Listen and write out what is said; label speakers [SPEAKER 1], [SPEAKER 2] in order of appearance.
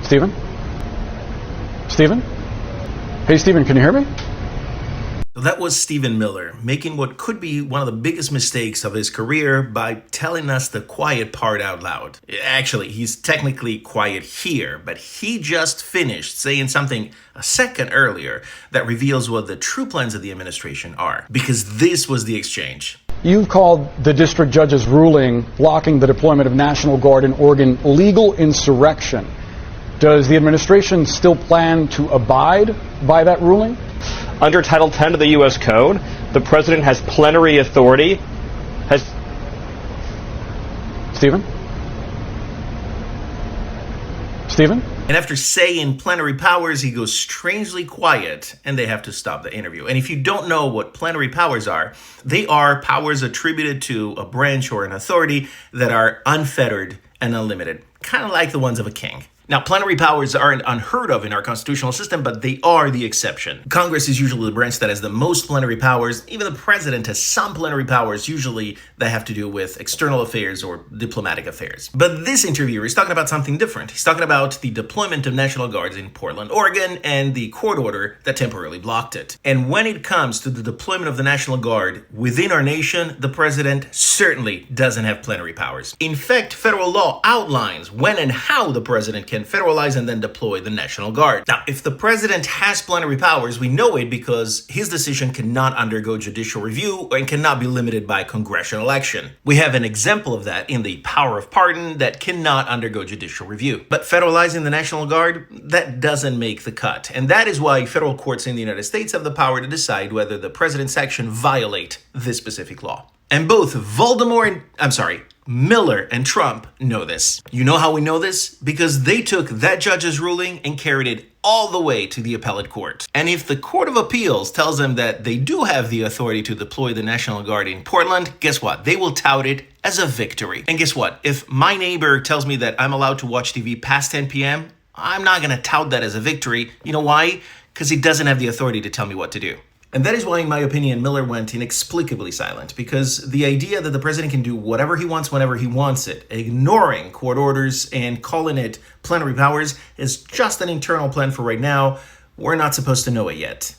[SPEAKER 1] Stephen? Stephen? Hey, Stephen, can you hear me?
[SPEAKER 2] So that was Stephen Miller making what could be one of the biggest mistakes of his career by telling us the quiet part out loud. Actually, he's technically quiet here, but he just finished saying something a second earlier that reveals what the true plans of the administration are. Because this was the exchange.
[SPEAKER 1] You've called the district judge's ruling blocking the deployment of National Guard in Oregon legal insurrection. Does the administration still plan to abide by that ruling?
[SPEAKER 3] Under Title 10 of the U.S. Code, the president has plenary authority.
[SPEAKER 1] Stephen? Stephen?
[SPEAKER 2] And after saying plenary powers, he goes strangely quiet and they have to stop the interview. And if you don't know what plenary powers are, they are powers attributed to a branch or an authority that are unfettered and unlimited, kind of like the ones of a king. Now, plenary powers aren't unheard of in our constitutional system, but they are the exception. Congress is usually the branch that has the most plenary powers. Even the president has some plenary powers, usually that have to do with external affairs or diplomatic affairs. But this interviewer is talking about something different. He's talking about the deployment of National Guards in Portland, Oregon, and the court order that temporarily blocked it. And when it comes to the deployment of the National Guard within our nation, the president certainly doesn't have plenary powers. In fact, federal law outlines when and how the president can federalize and then deploy the National Guard. Now, if the president has plenary powers, we know it because his decision cannot undergo judicial review and cannot be limited by congressional action. We have an example of that in the power of pardon that cannot undergo judicial review. But federalizing the National Guard, that doesn't make the cut. And that is why federal courts in the United States have the power to decide whether the president's action violate this specific law. And both Miller and Trump know this. You know how we know this? Because they took that judge's ruling and carried it all the way to the appellate court. And if the Court of Appeals tells them that they do have the authority to deploy the National Guard in Portland, guess what? They will tout it as a victory. And guess what? If my neighbor tells me that I'm allowed to watch TV past 10 p.m., I'm not going to tout that as a victory. You know why? Because he doesn't have the authority to tell me what to do. And that is why, in my opinion, Miller went inexplicably silent, because the idea that the president can do whatever he wants whenever he wants it, ignoring court orders and calling it plenary powers, is just an internal plan for right now. We're not supposed to know it yet.